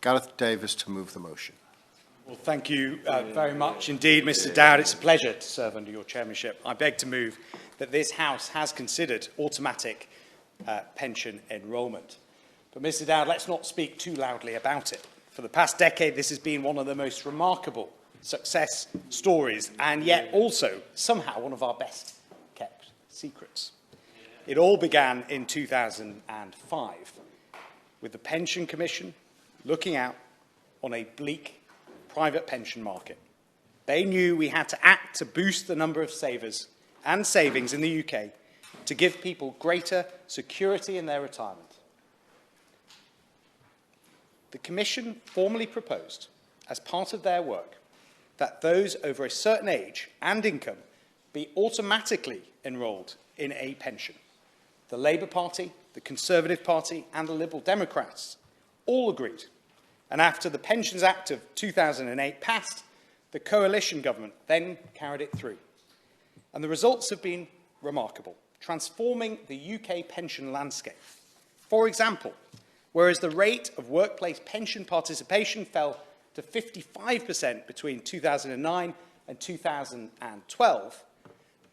Gareth Davis to move the motion. Well, thank you very much indeed, Mr Dowd. It's a pleasure to serve under your chairmanship. I beg to move that this House has considered automatic pension enrolment. But, Mr Dowd, let's not speak too loudly about it. For the past decade, this has been one of the most remarkable success stories, and yet also somehow one of our best kept secrets. It all began in 2005 with the Pension Commission looking out on a bleak private pension market. They knew we had to act to boost the number of savers and savings in the UK to give people greater security in their retirement. The Commission formally proposed, as part of their work, that those over a certain age and income be automatically enrolled in a pension. The Labour Party, the Conservative Party and the Liberal Democrats all agreed. And after the Pensions Act of 2008 passed, the coalition government then carried it through. And the results have been remarkable, transforming the UK pension landscape. For example, whereas the rate of workplace pension participation fell to 55% between 2009 and 2012,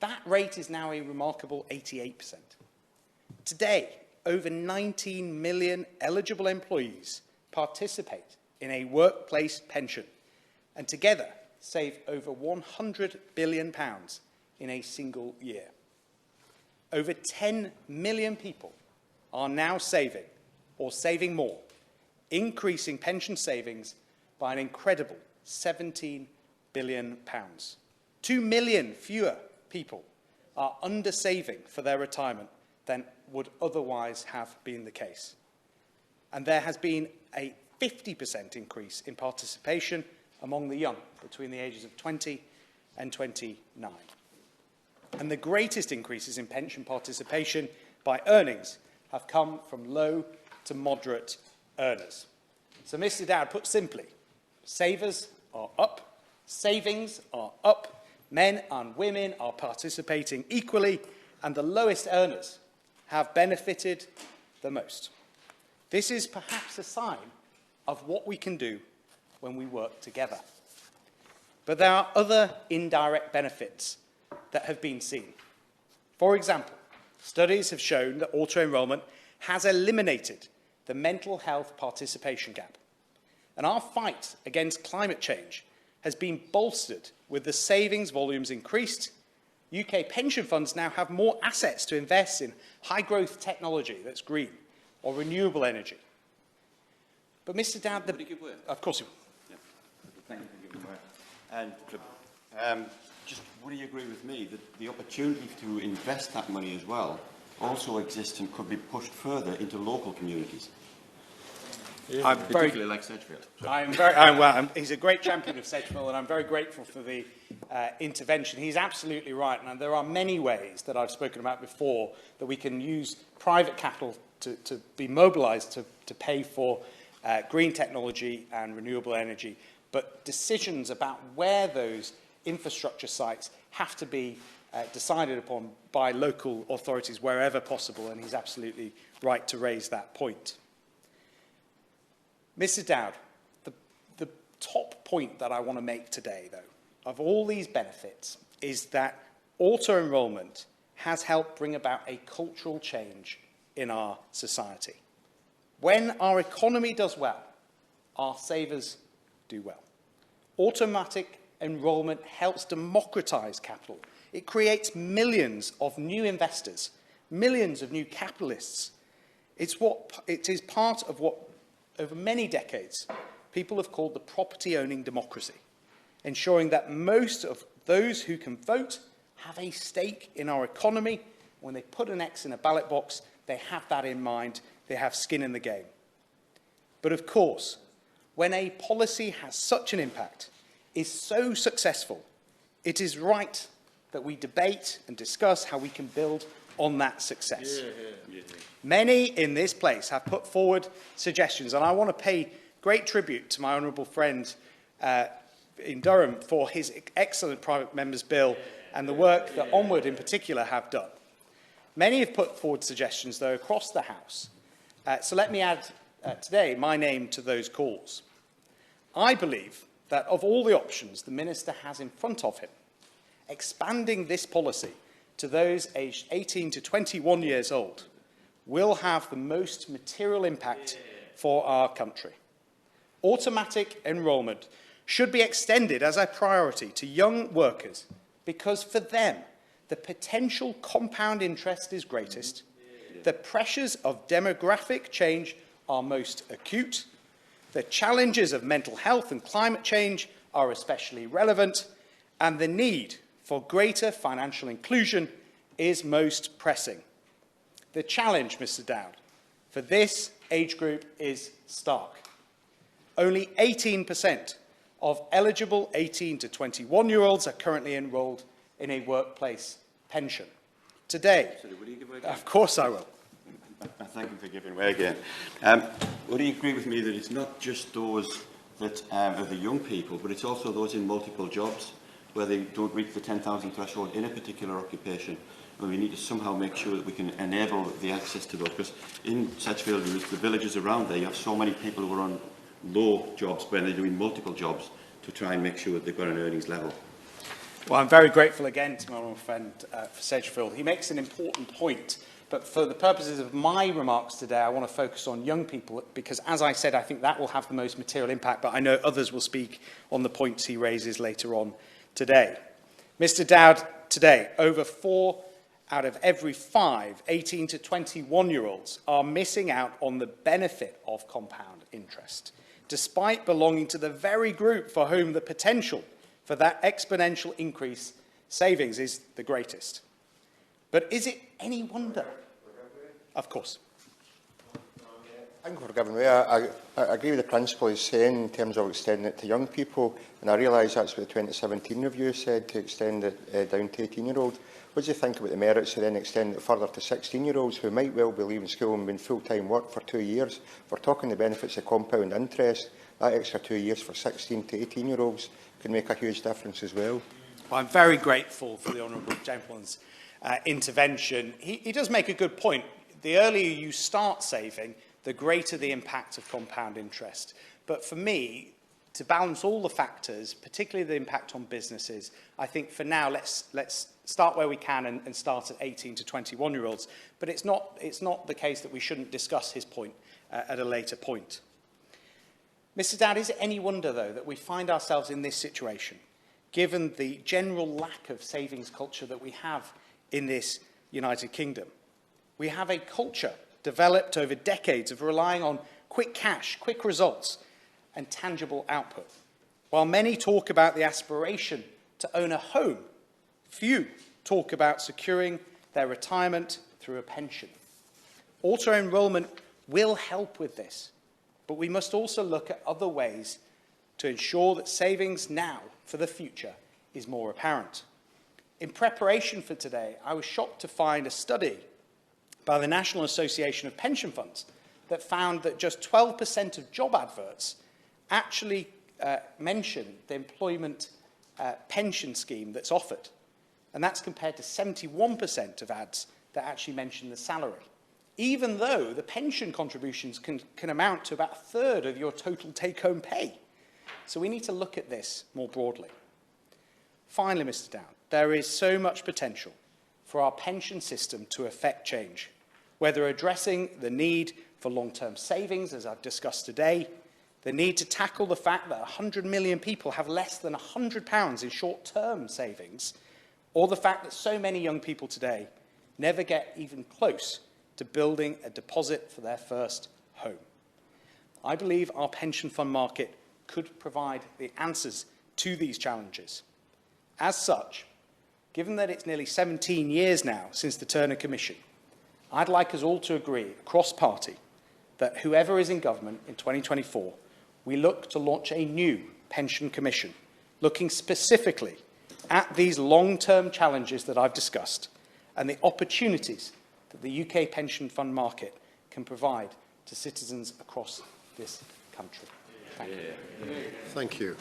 that rate is now a remarkable 88%. Today, over 19 million eligible employees participate in a workplace pension and together save over £100 billion in a single year. Over 10 million people are now saving or saving more, increasing pension savings by an incredible £17 billion. 2 million fewer people are under-saving for their retirement than would otherwise have been the case. And there has been a 50% increase in participation among the young between the ages of 20 and 29. And the greatest increases in pension participation by earnings have come from low to moderate earners. So, Mr Dowd, put simply, savers are up, savings are up, men and women are participating equally, and the lowest earners have benefited the most. This is perhaps a sign of what we can do when we work together. But there are other indirect benefits that have been seen. For example, studies have shown that auto-enrolment has eliminated the mental health participation gap. And our fight against climate change has been bolstered with the savings volumes increased. UK pension funds now have more assets to invest in high-growth technology that's green or renewable energy. But, Mr Dowd, of course you will. Yeah. Thank you. And just would you agree with me that the opportunity to invest that money as well also exists and could be pushed further into local communities? I'm particularly like Sedgefield. He's a great champion of Sedgefield, and I'm very grateful for the intervention. He's absolutely right, and there are many ways that I've spoken about before that we can use private capital to be mobilised to pay for green technology and renewable energy. But decisions about where those infrastructure sites have to be decided upon by local authorities wherever possible, and he's absolutely right to raise that point. Mr Dowd, the top point that I want to make today, though, of all these benefits, is that auto-enrolment has helped bring about a cultural change in our society. When our economy does well, our savers do well. Automatic enrolment helps democratise capital. It creates millions of new investors, millions of new capitalists. It is part of what, over many decades, people have called the property-owning democracy, ensuring that most of those who can vote have a stake in our economy. When they put an X in a ballot box, they have that in mind. They have skin in the game. But of course, when a policy has such an impact, is so successful, it is right that we debate and discuss how we can build on that success. Many in this place have put forward suggestions, and I want to pay great tribute to my honourable friend in Durham for his excellent private member's bill and the work that Onward in particular have done. Many have put forward suggestions, though, across the House. So let me add today my name to those calls. I believe that of all the options the Minister has in front of him, expanding this policy to those aged 18 to 21 years old will have the most material impact for our country. Automatic enrolment should be extended as a priority to young workers because for them, the potential compound interest is greatest, the pressures of demographic change are most acute, the challenges of mental health and climate change are especially relevant, and the need for greater financial inclusion is most pressing. The challenge, Mr. Dowd, for this age group is stark. Only 18% of eligible 18 to 21-year-olds are currently enrolled in a workplace pension. Today, of course I will. Thank you for giving way again. Would you agree with me that it's not just those that are the young people, but it's also those in multiple jobs where they don't reach the 10,000 threshold in a particular occupation? And we need to somehow make sure that we can enable the access to those. Because in Sedgefield, the villages around there, you have so many people who are on low jobs when they're doing multiple jobs to try and make sure that they've got an earnings level. Well, I'm very grateful again to my honourable friend for Sedgefield. He makes an important point, but for the purposes of my remarks today, I want to focus on young people because, as I said, I think that will have the most material impact, but I know others will speak on the points he raises later on today. Mr. Dowd, today, over 4 out of every 5 18 to 21-year-olds are missing out on the benefit of compound interest, despite belonging to the very group for whom the potential for that exponential increase savings is the greatest. But is it any wonder? Of course. Thank you for giving way. I agree with the principle he's saying in terms of extending it to young people, and I realise that's what the 2017 review said, to extend it down to 18-year-olds. What do you think about the merits of then extending it further to 16-year-olds who might well be leaving school and being full-time work for 2 years? If we're talking the benefits of compound interest, that extra 2 years for 16 to 18-year-olds can make a huge difference as well. Well, I'm very grateful for the honourable gentleman's intervention. He does make a good point. The earlier you start saving, the greater the impact of compound interest. But for me, to balance all the factors, particularly the impact on businesses, I think for now let's start where we can and start at 18 to 21-year-olds. But it's not the case that we shouldn't discuss his point at a later point. Mr. Dowd, is it any wonder, though, that we find ourselves in this situation, given the general lack of savings culture that we have in this United Kingdom? We have a culture developed over decades of relying on quick cash, quick results, and tangible output. While many talk about the aspiration to own a home, few talk about securing their retirement through a pension. Auto-enrolment will help with this, but we must also look at other ways to ensure that savings now for the future is more apparent. In preparation for today, I was shocked to find a study by the National Association of Pension Funds that found that just 12% of job adverts actually mention the employment pension scheme that's offered. And that's compared to 71% of ads that actually mention the salary, even though the pension contributions can amount to about a third of your total take-home pay. So we need to look at this more broadly. Finally, Mr. Dowd, there is so much potential for our pension system to effect change, whether addressing the need for long-term savings, as I've discussed today, the need to tackle the fact that 100 million people have less than £100 in short-term savings, or the fact that so many young people today never get even close to building a deposit for their first home. I believe our pension fund market could provide the answers to these challenges. As such, given that it's nearly 17 years now since the Turner Commission, I'd like us all to agree, across party, that whoever is in government in 2024, we look to launch a new pension commission, looking specifically at these long-term challenges that I've discussed and the opportunities that the UK pension fund market can provide to citizens across this country. Thank you. Thank you.